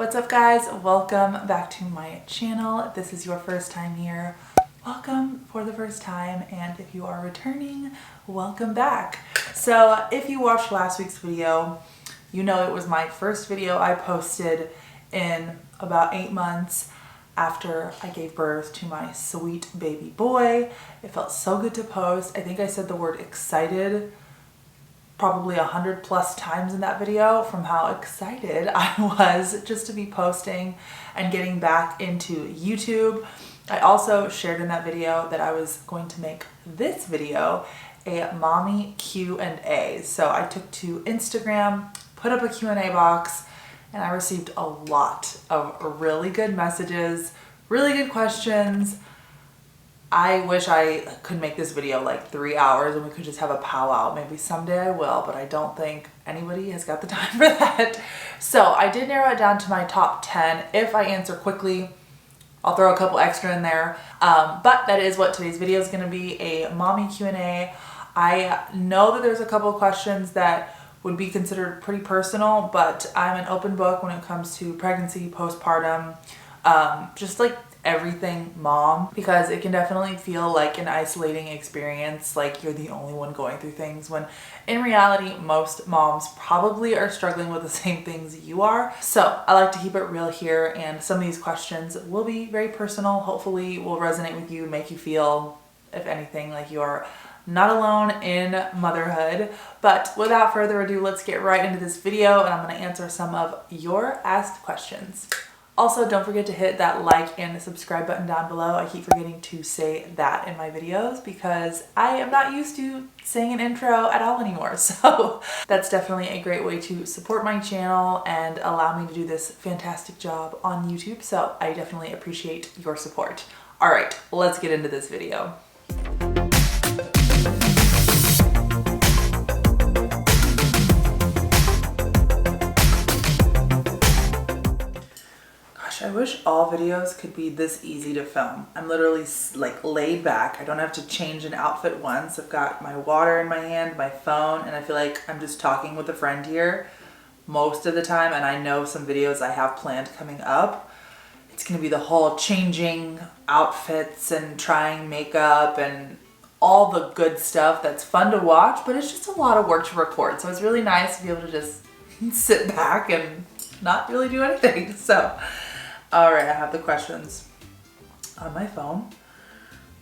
What's up guys? Welcome back to my channel. If this is your first time here, welcome for the first time, and if you are returning, welcome back. So if you watched last week's video, you know it was my first video I posted in about 8 months after I gave birth to my sweet baby boy. It felt so good to post. I think I said the word excited probably 100+ times in that video from how excited I was just to be posting and getting back into YouTube. I also shared in that video that I was going to make this video a mommy Q&A. So I took to Instagram, put up a Q&A box, and I received a lot of really good messages, really good questions. I wish I could make this video like 3 hours and we could just have a powwow. Maybe someday I will, but I don't think anybody has got the time for that. So I did narrow it down to my top 10. If I answer quickly, I'll throw a couple extra in there. But that is what today's video is going to be, a mommy Q&A. I know that there's a couple of questions that would be considered pretty personal, but I'm an open book when it comes to pregnancy, postpartum, just like everything mom, because it can definitely feel like an isolating experience, like you're the only one going through things, when in reality most moms probably are struggling with the same things you are. So I like to keep it real here, and some of these questions will be very personal, hopefully will resonate with you, make you feel, if anything, like you're not alone in motherhood. But without further ado, let's get right into this video, and I'm going to answer some of your asked questions. Also, don't forget to hit that like and subscribe button down below. I keep forgetting to say that in my videos because I am not used to saying an intro at all anymore. So that's definitely a great way to support my channel and allow me to do this fantastic job on YouTube. So I definitely appreciate your support. All right, let's get into this video. I wish all videos could be this easy to film. I'm literally like laid back. I don't have to change an outfit once. I've got my water in my hand, my phone, and I feel like I'm just talking with a friend here most of the time. And I know some videos I have planned coming up, it's gonna be the whole changing outfits and trying makeup and all the good stuff that's fun to watch, but it's just a lot of work to record. So it's really nice to be able to just sit back and not really do anything. So all right, I have the questions on my phone.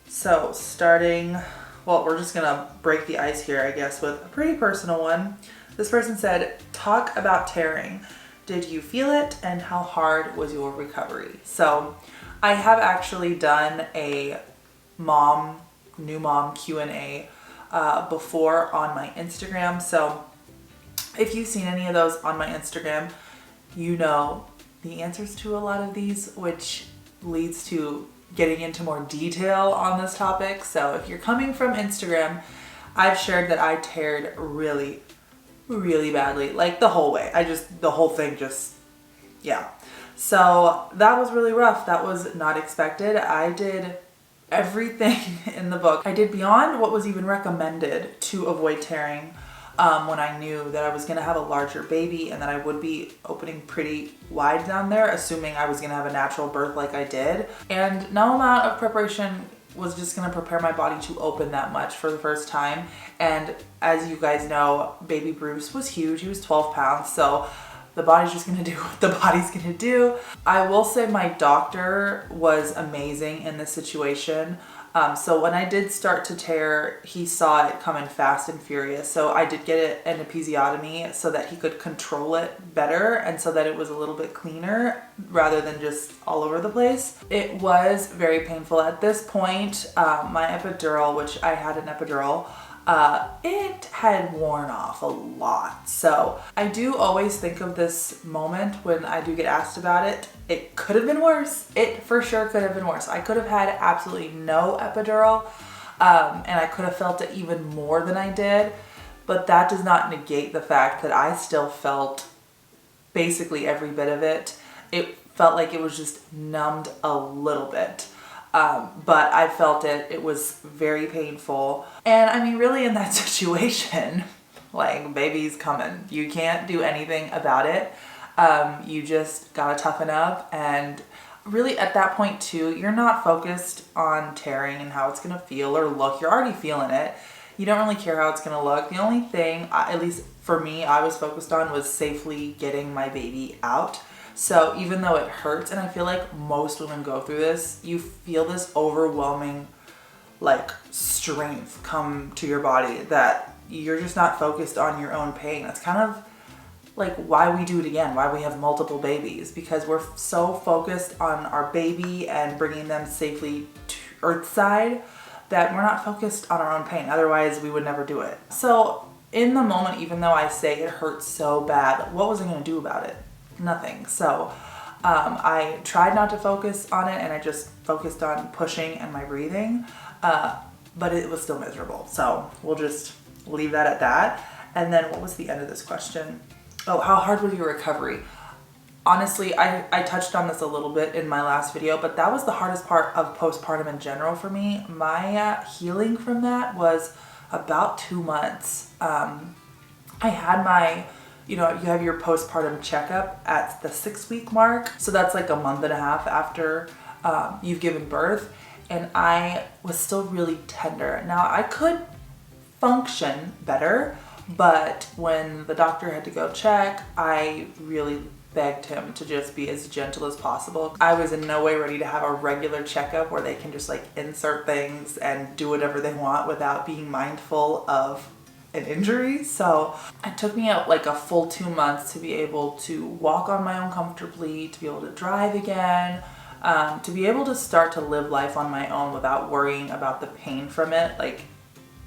So starting, well, we're just gonna break the ice here, I guess, with a pretty personal one. This person said, talk about tearing. Did you feel it, and how hard was your recovery? So I have actually done a new mom Q&A before on my Instagram. So if you've seen any of those on my Instagram, you know the answers to a lot of these, which leads to getting into more detail on this topic. So if you're coming from Instagram, I've shared that I teared really, really badly, like the whole way. The whole thing just, yeah. So that was really rough. That was not expected. I did everything in the book. I did beyond what was even recommended to avoid tearing. When I knew that I was gonna have a larger baby and that I would be opening pretty wide down there, assuming I was gonna have a natural birth like I did. And no amount of preparation was just gonna prepare my body to open that much for the first time. And as you guys know, baby Bruce was huge. He was 12 pounds. So the body's just gonna do what the body's gonna do. I will say my doctor was amazing in this situation. So when I did start to tear, he saw it coming fast and furious. So I did get an episiotomy so that he could control it better and so that it was a little bit cleaner rather than just all over the place. It was very painful. At this point, my epidural, which I had an epidural, it had worn off a lot. So I do always think of this moment when I do get asked about it. It could have been worse. It for sure could have been worse. I could have had absolutely no epidural, and I could have felt it even more than I did, but that does not negate the fact that I still felt basically every bit of it. It felt like it was just numbed a little bit. But I felt it. It was very painful. And I mean, really in that situation, like, baby's coming. You can't do anything about it. You just gotta toughen up, and really at that point too, you're not focused on tearing and how it's gonna feel or look. You're already feeling it. You don't really care how it's gonna look. The only thing, at least for me, I was focused on was safely getting my baby out. So even though it hurts, and I feel like most women go through this, you feel this overwhelming like strength come to your body that you're just not focused on your own pain. That's kind of like why we do it again, why we have multiple babies, because we're so focused on our baby and bringing them safely to earthside that we're not focused on our own pain. Otherwise we would never do it. So in the moment, even though I say it hurts so bad, what was I gonna do about it? Nothing. So I tried not to focus on it, and I just focused on pushing and my breathing, but it was still miserable. So we'll just leave that at that. And then what was the end of this question? Oh, how hard was your recovery? Honestly, I touched on this a little bit in my last video, but that was the hardest part of postpartum in general for me. My healing from that was about 2 months. I had my, you have your postpartum checkup at the 6-week mark. So that's like a month and a half after you've given birth. And I was still really tender. Now I could function better, but when the doctor had to go check, I really begged him to just be as gentle as possible. I was in no way ready to have a regular checkup where they can just like insert things and do whatever they want without being mindful of an injury. So it took me out like a full 2 months to be able to walk on my own comfortably, to be able to drive again, to be able to start to live life on my own without worrying about the pain from it, like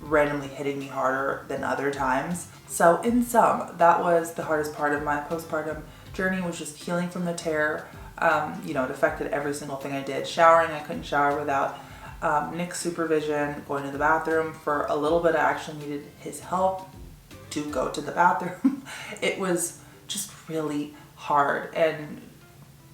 randomly hitting me harder than other times. So in sum, that was the hardest part of my postpartum journey, was just healing from the tear. It affected every single thing I did. Showering, I couldn't shower without Nick's supervision. Going to the bathroom, for a little bit I actually needed his help to go to the bathroom. It was just really hard, and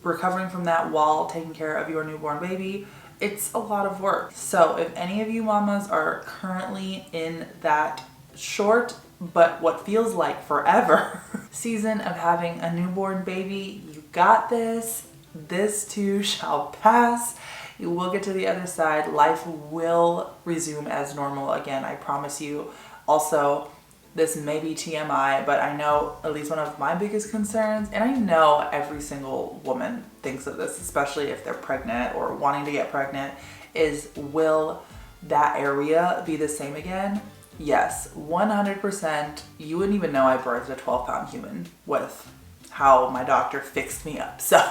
recovering from that while taking care of your newborn baby, it's a lot of work. So if any of you mamas are currently in that short but what feels like forever season of having a newborn baby, you got this. This too shall pass. You will get to the other side. Life will resume as normal again, I promise you. Also, this may be TMI, but I know at least one of my biggest concerns, and I know every single woman thinks of this, especially if they're pregnant or wanting to get pregnant, is will that area be the same again? Yes, 100%. You wouldn't even know I birthed a 12-pound human with how my doctor fixed me up. So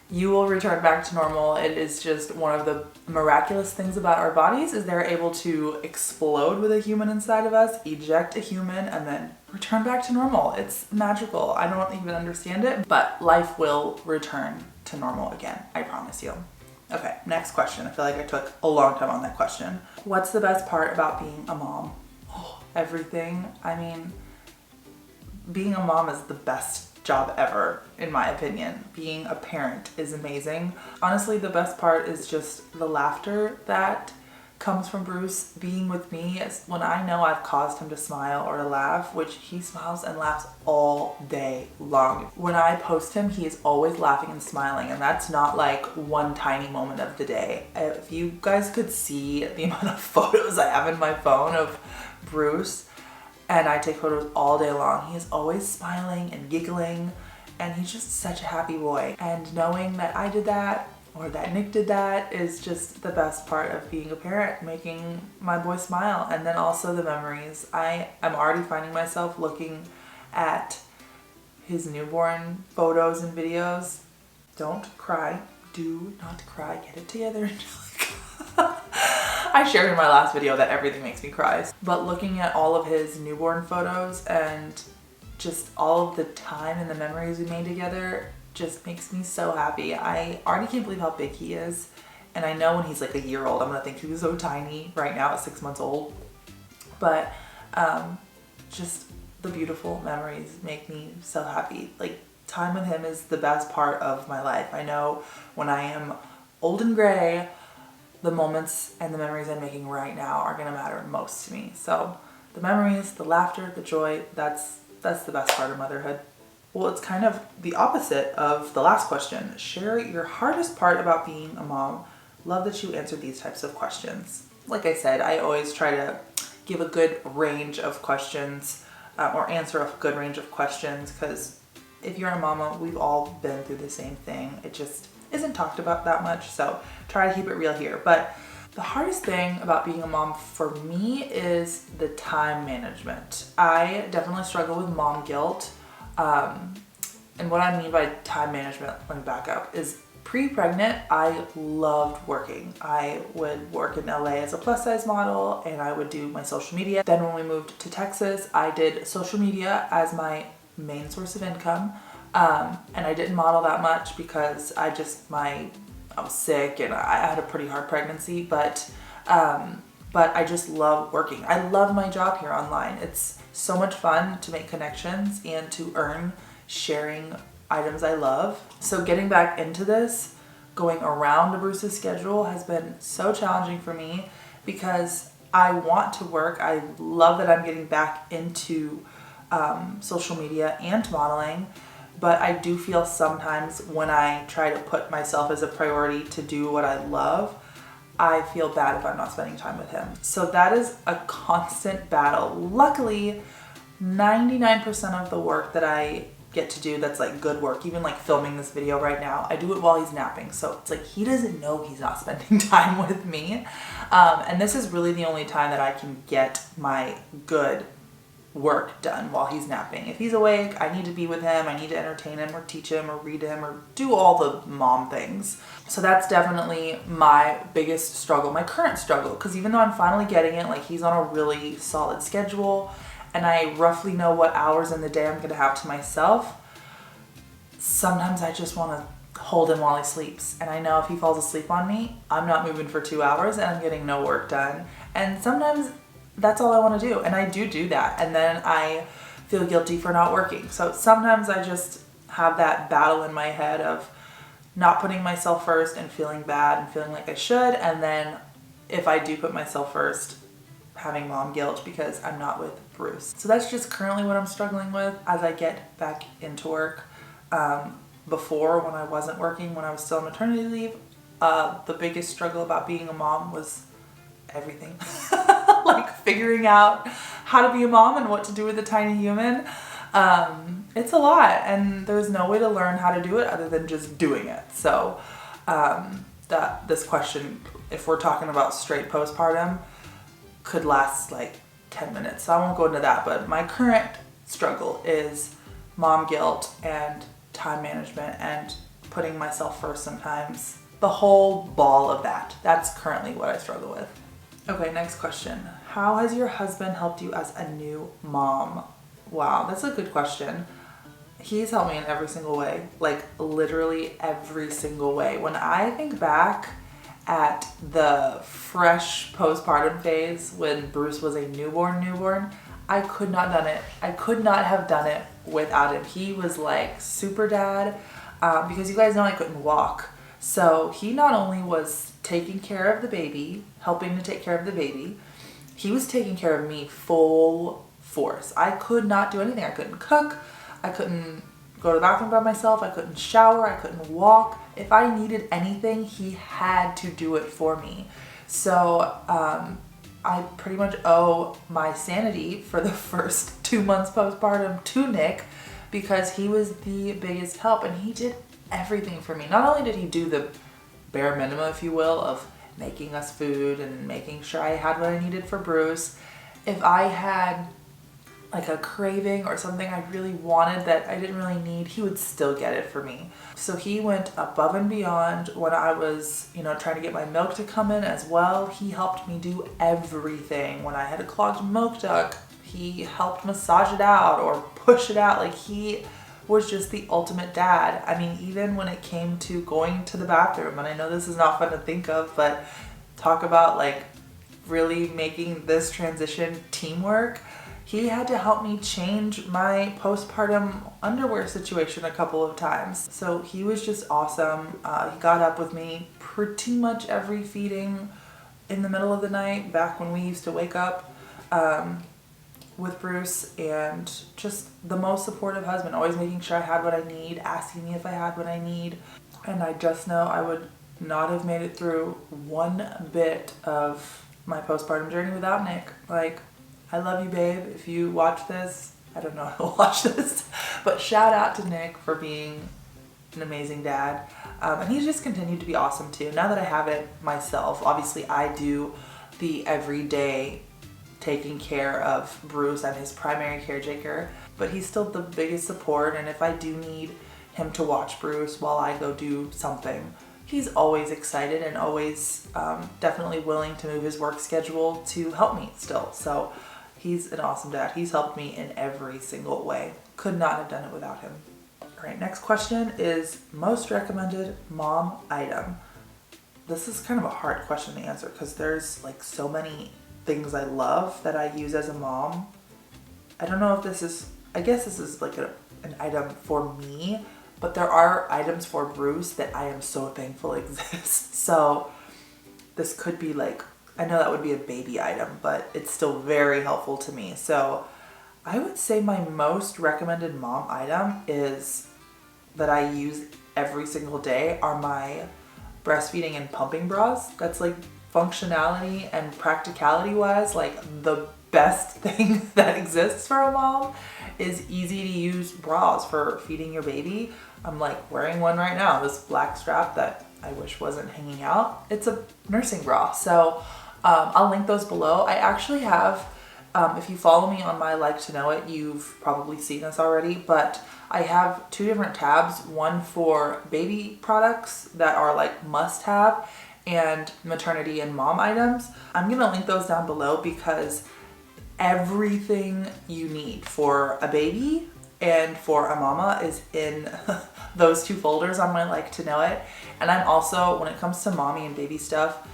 you will return back to normal. It is just one of the miraculous things about our bodies, is they're able to explode with a human inside of us, eject a human, and then return back to normal. It's magical. I don't even understand it, but life will return to normal again. I promise you. Okay, next question. I feel like I took a long time on that question. What's the best part about being a mom? Oh, everything. I mean, being a mom is the best job ever, in my opinion. Being a parent is amazing. Honestly, the best part is just the laughter that comes from Bruce being with me. Is when I know I've caused him to smile or to laugh, which he smiles and laughs all day long. When I post him, he is always laughing and smiling, and that's not like one tiny moment of the day. If you guys could see the amount of photos I have in my phone of Bruce, and I take photos all day long, he is always smiling and giggling, and he's just such a happy boy. And knowing that I did that, or that Nick did that, is just the best part of being a parent, making my boy smile. And then also the memories. I'm already finding myself looking at his newborn photos and videos. Don't cry. Do not cry. Get it together, Angelica. I shared in my last video that everything makes me cry. But looking at all of his newborn photos and just all of the time and the memories we made together just makes me so happy. I already can't believe how big he is. And I know when he's like a year old, I'm gonna think he was so tiny right now at 6 months old. But just the beautiful memories make me so happy. Like, time with him is the best part of my life. I know when I am old and gray, the moments and the memories I'm making right now are gonna matter most to me. So the memories, the laughter, the joy, that's the best part of motherhood. Well, it's kind of the opposite of the last question. Share your hardest part about being a mom. Love that you answered these types of questions. Like I said, I always try to give a good range of questions or answer a good range of questions, because if you're a mama, we've all been through the same thing. It just isn't talked about that much, so try to keep it real here. But the hardest thing about being a mom for me is the time management. I definitely struggle with mom guilt. And what I mean by time management, let me back up, is pre-pregnant, I loved working. I would work in LA as a plus size model, and I would do my social media. Then when we moved to Texas, I did social media as my main source of income. And I didn't model that much because I was sick and I had a pretty hard pregnancy, but I just love working. I love my job here online. It's so much fun to make connections and to earn sharing items I love. So getting back into this, going around Bruce's schedule has been so challenging for me because I want to work. I love that I'm getting back into social media and modeling, but I do feel sometimes when I try to put myself as a priority to do what I love, I feel bad if I'm not spending time with him. So that is a constant battle. Luckily, 99% of the work that I get to do that's like good work, even like filming this video right now, I do it while he's napping. So it's like he doesn't know he's not spending time with me. And this is really the only time that I can get my good work done while he's napping. If he's awake, I need to be with him. I need to entertain him or teach him or read him or do all the mom things. So that's definitely my biggest struggle, my current struggle, because even though I'm finally getting it, like he's on a really solid schedule and I roughly know what hours in the day I'm going to have to myself, sometimes I just want to hold him while he sleeps. And I know if he falls asleep on me, I'm not moving for 2 hours and I'm getting no work done. And sometimes that's all I want to do. And I do that. And then I feel guilty for not working. So sometimes I just have that battle in my head of not putting myself first and feeling bad and feeling like I should. And then if I do put myself first, having mom guilt because I'm not with Bruce. So that's just currently what I'm struggling with as I get back into work. Before, when I wasn't working, when I was still on maternity leave, the biggest struggle about being a mom was everything. Like figuring out how to be a mom and what to do with a tiny human. It's a lot, and there's no way to learn how to do it other than just doing it. So this question, if we're talking about straight postpartum, could last like 10 minutes. So I won't go into that, but my current struggle is mom guilt and time management and putting myself first sometimes. The whole ball of that. That's currently what I struggle with. Okay, next question. How has your husband helped you as a new mom? Wow, that's a good question. He's helped me in every single way, like literally every single way. When I think back at the fresh postpartum phase when Bruce was a newborn, I could not have done it without him. He was like super dad, because you guys know I couldn't walk. So he not only was taking care of the baby, helping to take care of the baby, he was taking care of me full force. I could not do anything. I couldn't cook. I couldn't go to the bathroom by myself. I couldn't shower. I couldn't walk. If I needed anything, he had to do it for me. So I pretty much owe my sanity for the first 2 months postpartum to Nick, because he was the biggest help and he did everything for me. Not only did he do the bare minimum, if you will, of making us food and making sure I had what I needed for Bruce. If I had like a craving or something I really wanted that I didn't really need, he would still get it for me. So he went above and beyond when I was, trying to get my milk to come in as well. He helped me do everything. When I had a clogged milk duct, he helped massage it out or push it out. Like, he was just the ultimate dad. I mean, even when it came to going to the bathroom, and I know this is not fun to think of, but talk about like really making this transition teamwork. He had to help me change my postpartum underwear situation a couple of times. So he was just awesome. He got up with me pretty much every feeding in the middle of the night, back when we used to wake up with Bruce, and just the most supportive husband, always making sure I had what I need, asking me if I had what I need. And I just know I would not have made it through one bit of my postpartum journey without Nick. Like, I love you, babe. If you watch this, I don't know who'll watch this, but shout out to Nick for being an amazing dad. And he's just continued to be awesome too. Now that I have it myself, obviously I do the everyday taking care of Bruce. I'm his primary caretaker, but he's still the biggest support. And if I do need him to watch Bruce while I go do something, he's always excited and always definitely willing to move his work schedule to help me still. So he's an awesome dad. He's helped me in every single way. Could not have done it without him. All right, next question is most recommended mom item. This is kind of a hard question to answer because there's like so many things I love that I use as a mom. I don't know if this is, I guess this is like an item for me, but there are items for Bruce that I am so thankful exist. So this could be like, I know that would be a baby item, but it's still very helpful to me. So I would say my most recommended mom item is that I use every single day are my breastfeeding and pumping bras. That's like functionality and practicality wise, like the best thing that exists for a mom is easy to use bras for feeding your baby. I'm like wearing one right now, this black strap that I wish wasn't hanging out. It's a nursing bra. So I'll link those below. I actually have, if you follow me on my Like to Know It, you've probably seen this already, but I have two different tabs, one for baby products that are like must have and maternity and mom items. I'm gonna link those down below because everything you need for a baby and for a mama is in those two folders on my Like to Know It. And I'm also, when it comes to mommy and baby stuff,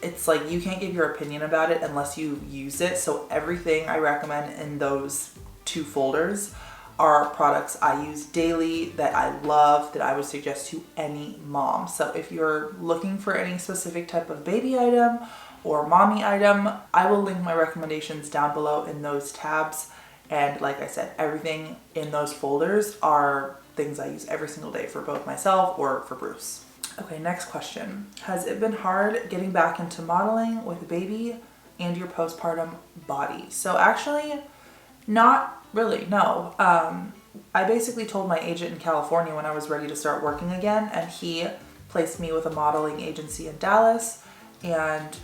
it's like you can't give your opinion about it unless you use it. So everything I recommend in those two folders are products I use daily that I love, that I would suggest to any mom. So if you're looking for any specific type of baby item or mommy item, I will link my recommendations down below in those tabs. And like I said, everything in those folders are things I use every single day for both myself or for Bruce. Okay, next question. Has it been hard getting back into modeling with a baby and your postpartum body? So actually, not really, no. I basically told my agent in California when I was ready to start working again, and he placed me with a modeling agency in Dallas, and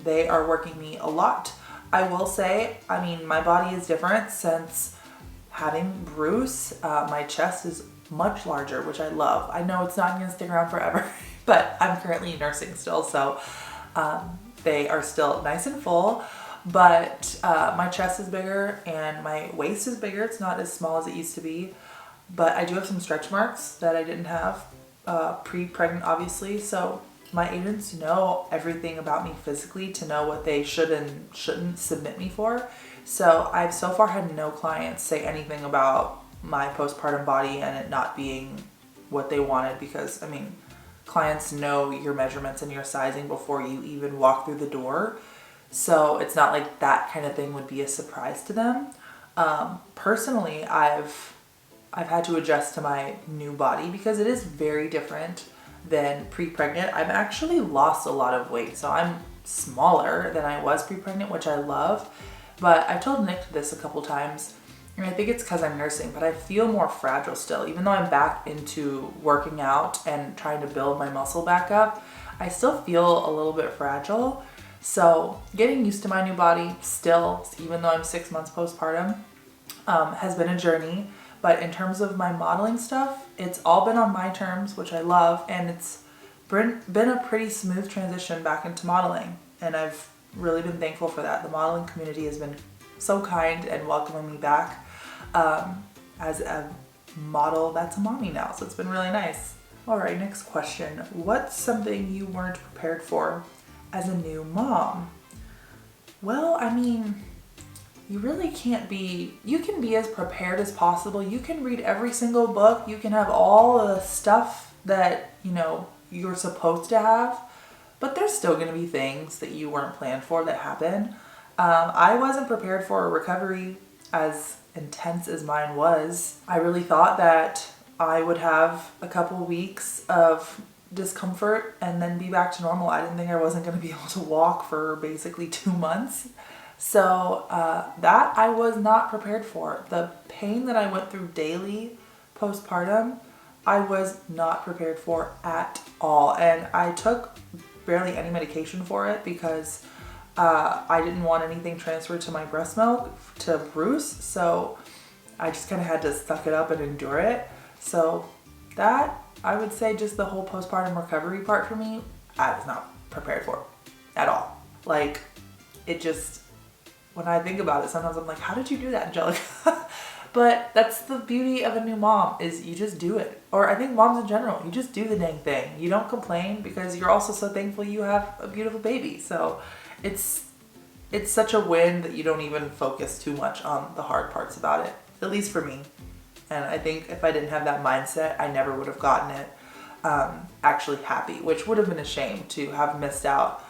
they are working me a lot. I will say, I mean, my body is different since having Bruce. My chest is much larger, which I love. I know it's not gonna stick around forever, but I'm currently nursing still, so they are still nice and full, but my chest is bigger and my waist is bigger. It's not as small as it used to be, but I do have some stretch marks that I didn't have pre-pregnant, obviously. So my agents know everything about me physically to know what they should and shouldn't submit me for. So I've so far had no clients say anything about my postpartum body and it not being what they wanted, because I mean, clients know your measurements and your sizing before you even walk through the door. So it's not like that kind of thing would be a surprise to them. Personally, I've had to adjust to my new body because it is very different than pre-pregnant. I've actually lost a lot of weight. So I'm smaller than I was pre-pregnant, which I love. But I've told Nick this a couple times, and I think it's because I'm nursing, but I feel more fragile still. Even though I'm back into working out and trying to build my muscle back up, I still feel a little bit fragile. So getting used to my new body still, even though I'm 6 months postpartum, has been a journey. But in terms of my modeling stuff, it's all been on my terms, which I love. And it's been a pretty smooth transition back into modeling. And I've really been thankful for that. The modeling community has been so kind and welcoming me back as a model that's a mommy now. So it's been really nice. All right, next question. What's something you weren't prepared for as a new mom? Well, I mean, you really can't be, you can be as prepared as possible. You can read every single book. You can have all the stuff that, you know, you're supposed to have, but there's still going to be things that you weren't planned for that happen. I wasn't prepared for a recovery as intense as mine was. I really thought that I would have a couple weeks of discomfort and then be back to normal. I didn't think I wasn't going to be able to walk for basically 2 months. So that I was not prepared for. The pain that I went through daily postpartum, I was not prepared for at all. And I took barely any medication for it because I didn't want anything transferred to my breast milk to Bruce. So I just kind of had to suck it up and endure it. So that, I would say, just the whole postpartum recovery part for me, I was not prepared for at all. Like, it just, when I think about it, sometimes I'm like, how did you do that, Angelica? But that's the beauty of a new mom, is you just do it. Or I think moms in general, you just do the dang thing. You don't complain because you're also so thankful you have a beautiful baby. So it's such a win that you don't even focus too much on the hard parts about it, at least for me. And I think if I didn't have that mindset, I never would have gotten it actually happy, which would have been a shame to have missed out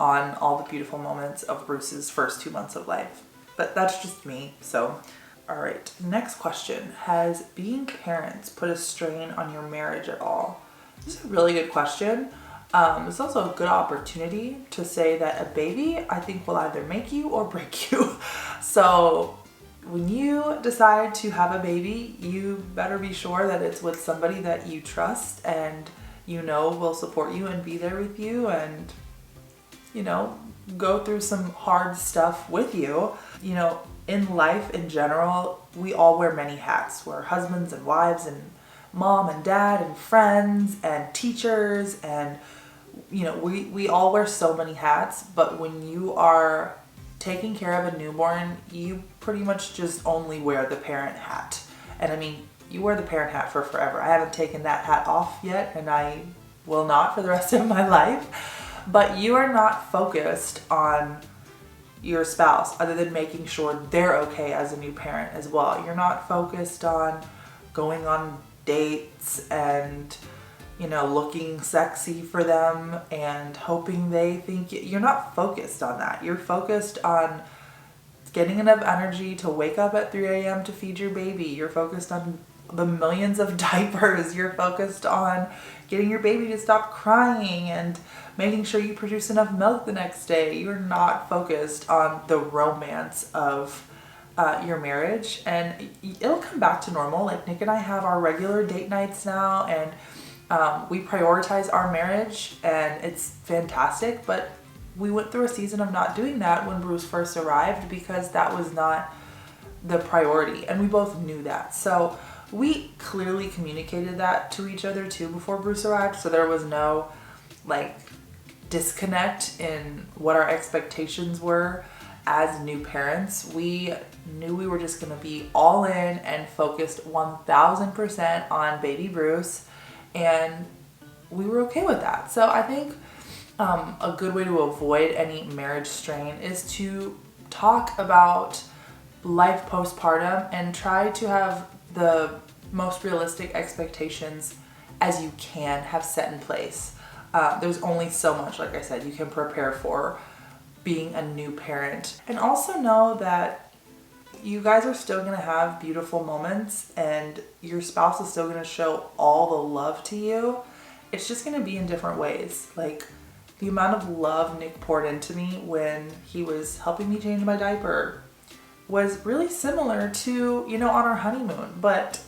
on all the beautiful moments of Bruce's first 2 months of life. But that's just me. So, all right, next question. Has being parents put a strain on your marriage at all? This is a really good question. It's also a good opportunity to say that a baby, I think, will either make you or break you. So when you decide to have a baby, you better be sure that it's with somebody that you trust and you know will support you and be there with you and, you know, go through some hard stuff with you. You know, in life in general, we all wear many hats. We're husbands and wives and mom and dad and friends and teachers, and you know, we all wear so many hats. But when you are taking care of a newborn, you pretty much just only wear the parent hat. And I mean, you wear the parent hat for forever. I haven't taken that hat off yet, and I will not for the rest of my life. But you are not focused on your spouse other than making sure they're okay as a new parent as well. You're not focused on going on dates and, you know, looking sexy for them and hoping they think you're not focused on that. You're focused on getting enough energy to wake up at 3 a.m. to feed your baby. You're focused on the millions of diapers. You're focused on getting your baby to stop crying and making sure you produce enough milk the next day. You're not focused on the romance of your marriage, and it'll come back to normal. Like, Nick and I have our regular date nights now, and we prioritize our marriage, and it's fantastic. But we went through a season of not doing that when Bruce first arrived because that was not the priority, and we both knew that. So we clearly communicated that to each other too before Bruce arrived, so there was no like disconnect in what our expectations were as new parents. We knew we were just going to be all in and focused 1000% on baby Bruce, and we were okay with that. So I think a good way to avoid any marriage strain is to talk about life postpartum and try to have the most realistic expectations as you can have set in place. There's only so much, like I said, you can prepare for being a new parent. And also know that you guys are still going to have beautiful moments and your spouse is still going to show all the love to you. It's just going to be in different ways. Like, the amount of love Nick poured into me when he was helping me change my diaper was really similar to, you know, on our honeymoon, but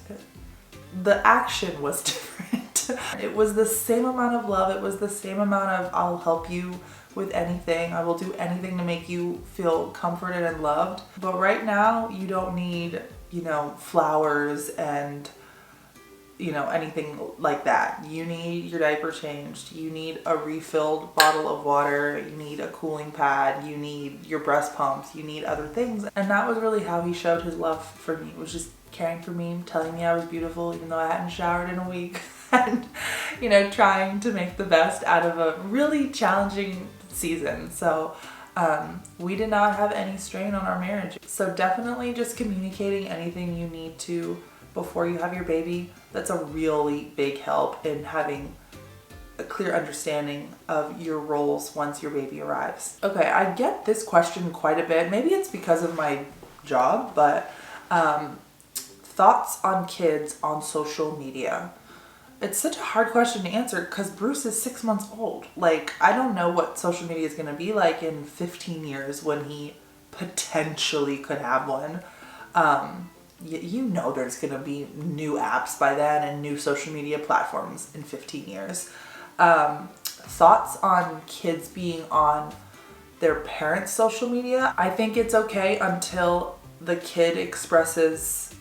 the action was different. It was the same amount of love. It was the same amount of, I'll help you with anything. I will do anything to make you feel comforted and loved. But right now, you don't need, you know, flowers and, you know, anything like that. You need your diaper changed. You need a refilled bottle of water. You need a cooling pad. You need your breast pumps. You need other things. And that was really how he showed his love for me. It was just caring for me, telling me I was beautiful even though I hadn't showered in a week. And, you know, trying to make the best out of a really challenging season. So we did not have any strain on our marriage. So definitely just communicating anything you need to before you have your baby. That's a really big help in having a clear understanding of your roles once your baby arrives. Okay, I get this question quite a bit. Maybe it's because of my job, but thoughts on kids on social media. It's such a hard question to answer because Bruce is 6 months old. Like, I don't know what social media is going to be like in 15 years when he potentially could have one. You know there's going to be new apps by then and new social media platforms in 15 years. Thoughts on kids being on their parents' social media? I think it's okay until the kid expresses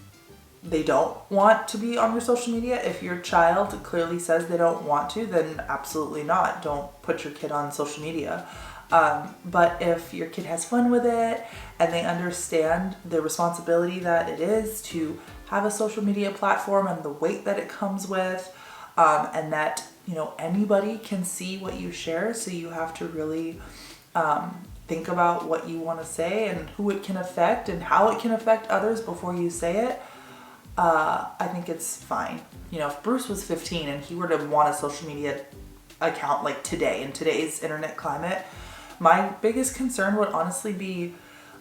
they don't want to be on your social media. If your child clearly says they don't want to, then absolutely not. Don't put your kid on social media. But if your kid has fun with it and they understand the responsibility that it is to have a social media platform and the weight that it comes with, and that, you know, anybody can see what you share, so you have to really think about what you want to say and who it can affect and how it can affect others before you say it. I think it's fine. You know, if Bruce was 15 and he were to want a social media account like today, in today's internet climate, my biggest concern would honestly be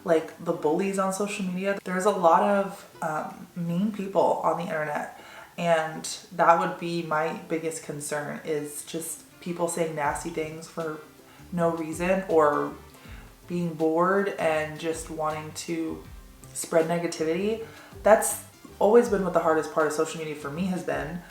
like the bullies on social media. There's a lot of mean people on the internet, and that would be my biggest concern, is just people saying nasty things for no reason, or being bored and just wanting to spread negativity. That's always been what the hardest part of social media for me has been,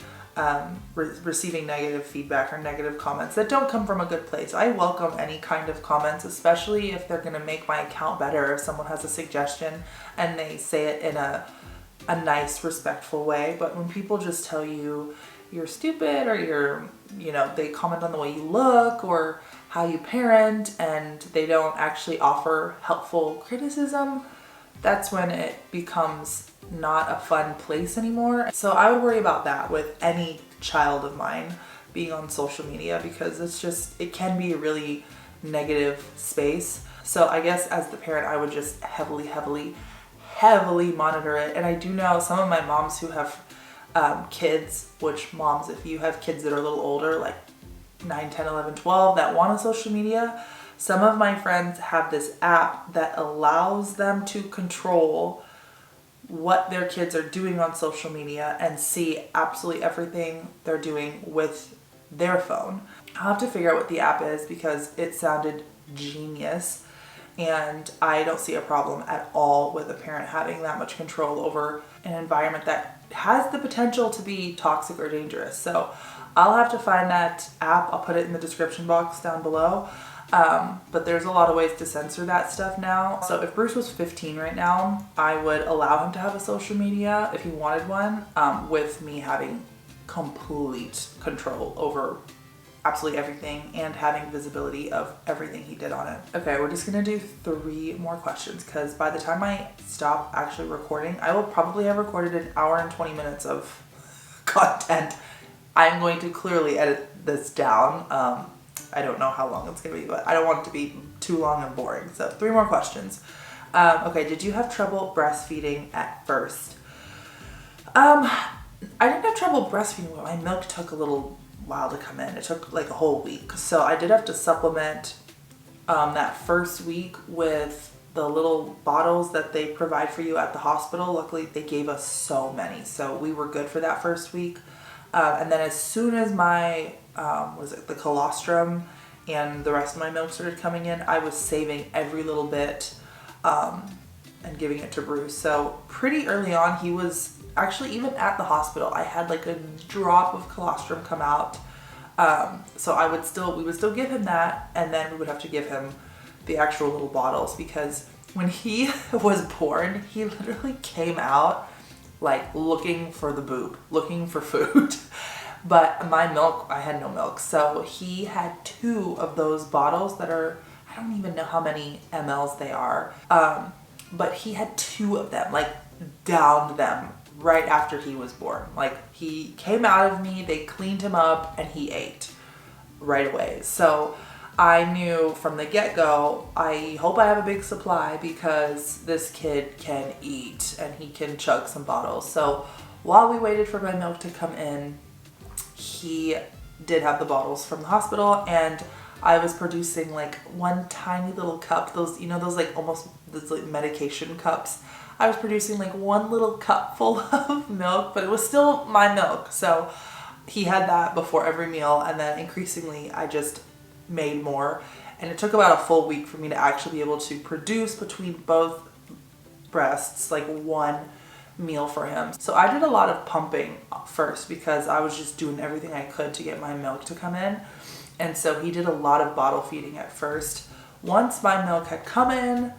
receiving negative feedback or negative comments that don't come from a good place. I welcome any kind of comments, especially if they're going to make my account better. If someone has a suggestion and they say it in a nice, respectful way. But when people just tell you you're stupid, or they comment on the way you look or how you parent, and they don't actually offer helpful criticism, that's when it becomes not a fun place anymore. So I would worry about that with any child of mine being on social media, because it can be a really negative space. So I guess as the parent, I would just heavily monitor it. And I do know some of my moms who have kids, which moms, if you have kids that are a little older, like 9, 10, 11, 12, that want a social media, some of my friends have this app that allows them to control what their kids are doing on social media and see absolutely everything they're doing with their phone. I'll have to figure out what the app is because it sounded genius, and I don't see a problem at all with a parent having that much control over an environment that has the potential to be toxic or dangerous. So I'll have to find that app. I'll put it in the description box down below. But there's a lot of ways to censor that stuff now. So if Bruce was 15 right now, I would allow him to have a social media if he wanted one, with me having complete control over absolutely everything and having visibility of everything he did on it. Okay, we're just gonna do 3 more questions, because by the time I stop actually recording, I will probably have recorded an hour and 20 minutes of content. I'm going to clearly edit this down. I don't know how long it's going to be, but I don't want it to be too long and boring. So 3 more questions. Okay, did you have trouble breastfeeding at first? I didn't have trouble breastfeeding, but my milk took a little while to come in. It took like a whole week. So I did have to supplement that first week with the little bottles that they provide for you at the hospital. Luckily, they gave us so many, so we were good for that first week. And then as soon as my the colostrum and the rest of my milk started coming in, I was saving every little bit and giving it to Bruce. So pretty early on, he was actually, even at the hospital, I had like a drop of colostrum come out. So we would still give him that, and then we would have to give him the actual little bottles, because when he was born, he literally came out like looking for the boob, looking for food. But my milk, I had no milk. So he had 2 of those bottles that are, I don't even know how many mLs they are. But he had 2 of them, like downed them right after he was born. Like, he came out of me, they cleaned him up, and he ate right away. So I knew from the get-go, I hope I have a big supply, because this kid can eat and he can chug some bottles. So while we waited for my milk to come in, he did have the bottles from the hospital, and I was producing like one tiny little cup, those, you know, those like almost those like medication cups. I was producing like one little cup full of milk, but it was still my milk. So he had that before every meal, and then increasingly I just made more. And it took about a full week for me to actually be able to produce between both breasts like one meal for him. So I did a lot of pumping first because I was just doing everything I could to get my milk to come in. And so he did a lot of bottle feeding at first. Once my milk had come in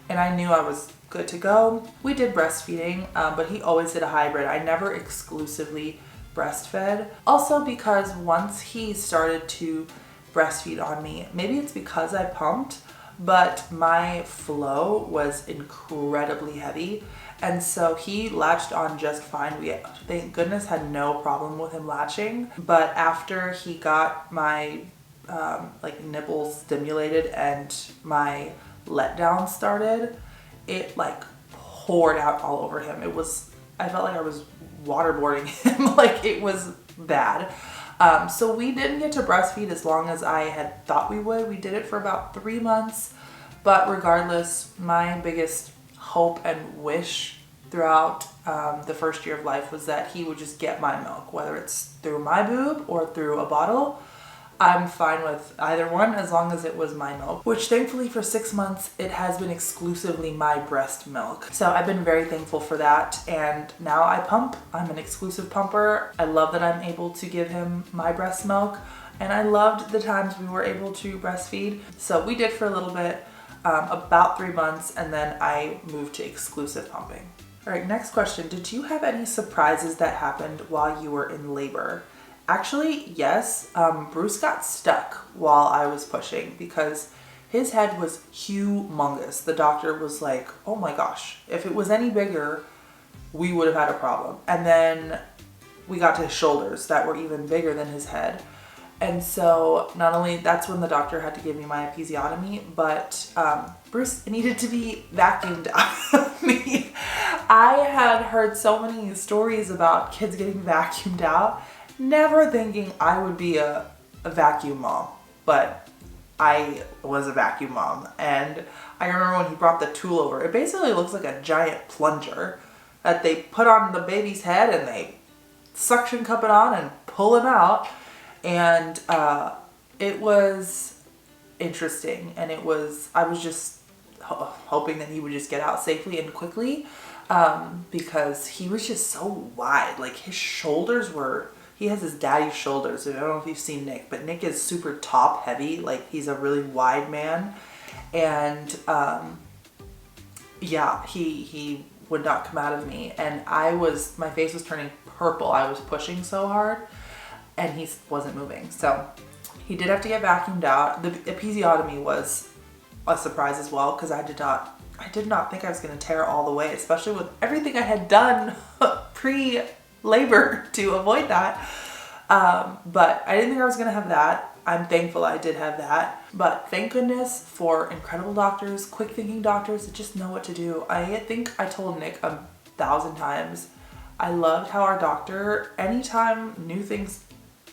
and I knew I was good to go, we did breastfeeding, but he always did a hybrid. I never exclusively breastfed. Also because once he started to breastfeed on me, maybe it's because I pumped, but my flow was incredibly heavy. And so he latched on just fine. We, thank goodness, had no problem with him latching. But after he got my like nipples stimulated and my letdown started, it like poured out all over him. It was, I felt like I was waterboarding him. Like it was bad. So we didn't get to breastfeed as long as I had thought we would. We did it for about 3 months. But regardless, my biggest hope and wish throughout the first year of life was that he would just get my milk, whether it's through my boob or through a bottle. I'm fine with either one as long as it was my milk, which thankfully for 6 months, it has been exclusively my breast milk. So I've been very thankful for that. And now I pump. I'm an exclusive pumper. I love that I'm able to give him my breast milk. And I loved the times we were able to breastfeed. So we did for a little bit, about 3 months, and then I moved to exclusive pumping. All right, next question. Did you have any surprises that happened while you were in labor? Actually, yes. Bruce got stuck while I was pushing because his head was humongous. The doctor was like, oh my gosh, if it was any bigger, we would have had a problem. And then we got to his shoulders that were even bigger than his head. And so not only that's when the doctor had to give me my episiotomy, but Bruce needed to be vacuumed out of me. I had heard so many stories about kids getting vacuumed out, never thinking I would be a vacuum mom, but I was a vacuum mom. And I remember when he brought the tool over, it basically looks like a giant plunger that they put on the baby's head and they suction cup it on and pull him out. And it was interesting, and I was just hoping that he would just get out safely and quickly, because he was just so wide. Like his shoulders were, he has his daddy's shoulders. I don't know if you've seen Nick, but Nick is super top heavy. Like he's a really wide man. And yeah, he would not come out of me. And my face was turning purple. I was pushing so hard. And he wasn't moving. So he did have to get vacuumed out. The episiotomy was a surprise as well because I did not think I was going to tear all the way, especially with everything I had done pre-labor to avoid that. But I didn't think I was going to have that. I'm thankful I did have that. But thank goodness for incredible doctors, quick thinking doctors that just know what to do. I think I told Nick 1,000 times, I loved how our doctor, anytime new things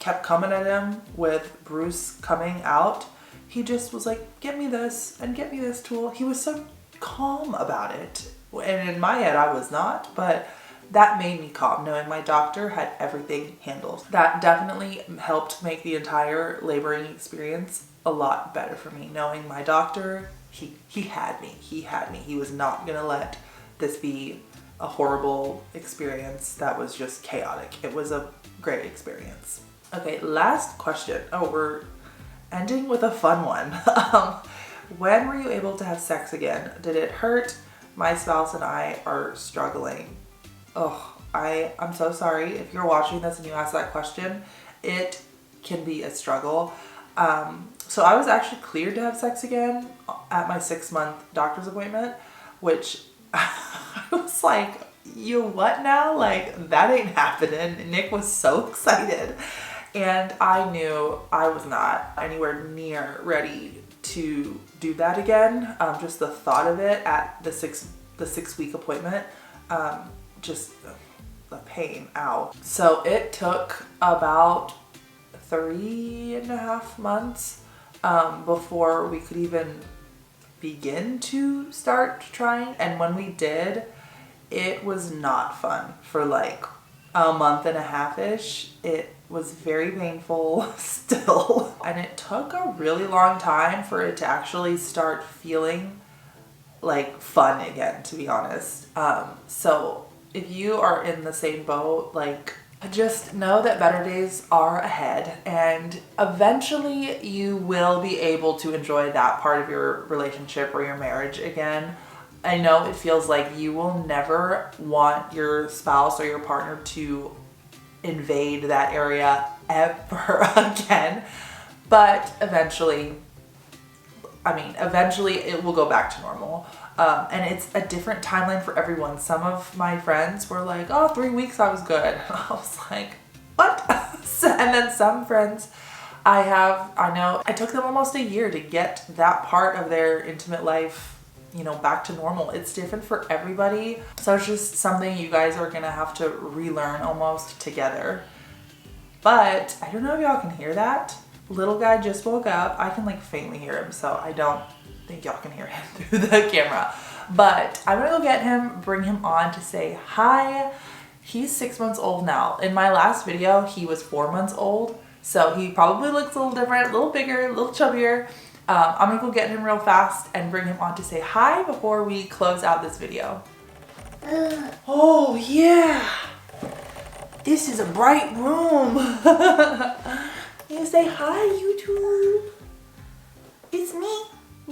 kept coming at him with Bruce coming out, he just was like, get me this and get me this tool. He was so calm about it. And in my head, I was not, but that made me calm, knowing my doctor had everything handled. That definitely helped make the entire laboring experience a lot better for me, knowing my doctor, he had me. He was not gonna let this be a horrible experience that was just chaotic. It was a great experience. Okay, last question. Oh, we're ending with a fun one. When were you able to have sex again? Did it hurt? My spouse and I are struggling. Oh, I'm so sorry if you're watching this and you asked that question. It can be a struggle. So I was actually cleared to have sex again at my 6-month doctor's appointment, which I was like, you what now? Like, that ain't happening. Nick was so excited. And I knew I was not anywhere near ready to do that again. Just the thought of it at the 6-week appointment, just the pain, ow. So it took about 3.5 months before we could even begin to start trying. And when we did, it was not fun for like a month and a half-ish. It was very painful still. And it took a really long time for it to actually start feeling like fun again, to be honest. So if you are in the same boat, like, just know that better days are ahead, and eventually you will be able to enjoy that part of your relationship or your marriage again. I know it feels like you will never want your spouse or your partner to invade that area ever again, but eventually it will go back to normal. And it's a different timeline for everyone. Some of my friends were like, oh, 3 weeks I was good. I was like, what? And then some friends I know it took them almost a year to get that part of their intimate life, you know, back to normal. It's different for everybody. So it's just something you guys are gonna have to relearn almost together. But I don't know if y'all can hear that. Little guy just woke up. I can like faintly hear him, so I don't think y'all can hear him through the camera. But I'm gonna go get him, bring him on to say hi. He's 6 months old now. In my last video, he was 4 months old. So he probably looks a little different, a little bigger, a little chubbier. I'm gonna go get him real fast and bring him on to say hi before we close out this video. Oh yeah, this is a bright room. You say hi, YouTube. It's me,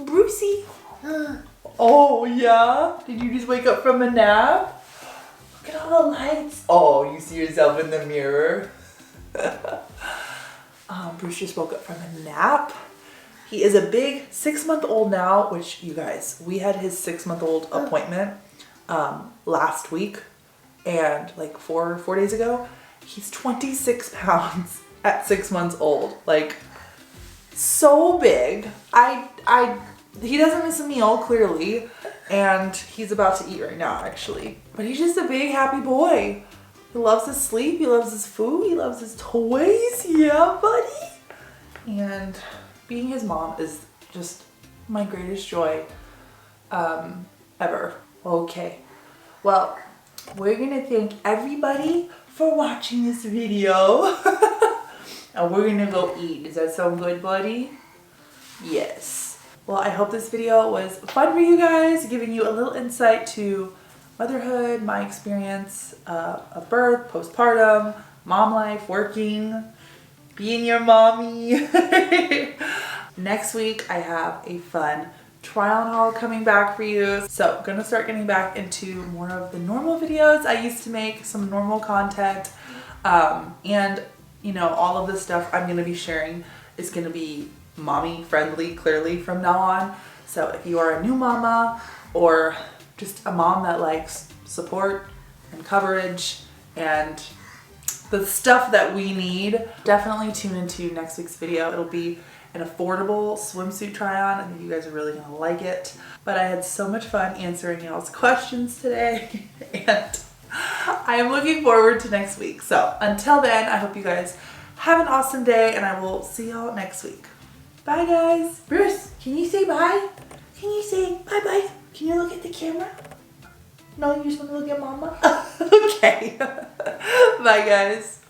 Brucey. Oh yeah? Did you just wake up from a nap? Look at all the lights. Oh, you see yourself in the mirror. Bruce just woke up from a nap. He is a big 6-month-old now, which you guys, we had his 6-month-old appointment last week, and like four days ago, he's 26 pounds at 6 months old. Like, so big. He doesn't miss a meal, clearly, and he's about to eat right now, actually. But he's just a big, happy boy. He loves his sleep, he loves his food, he loves his toys. Yeah, buddy. And being his mom is just my greatest joy ever. Okay, well, we're gonna thank everybody for watching this video. And we're gonna go eat. Does that sound good, buddy? Yes. Well, I hope this video was fun for you guys, giving you a little insight to motherhood, my experience of birth, postpartum, mom life, working, being your mommy. Next week, I have a fun try-on haul coming back for you. So I'm gonna start getting back into more of the normal videos. I used to make some normal content, and you know, all of this stuff I'm gonna be sharing is gonna be mommy friendly, clearly, from now on. So if you are a new mama or just a mom that likes support and coverage and the stuff that we need, definitely tune into next week's video. It'll be an affordable swimsuit try on. I think you guys are really gonna like it. But I had so much fun answering y'all's questions today, and I am looking forward to next week. So until then, I hope you guys have an awesome day, and I will see y'all next week. Bye, guys. Bruce, can you say bye? Can you say bye-bye? Can you look at the camera? No, you just want to look at mama? Okay. Bye, guys.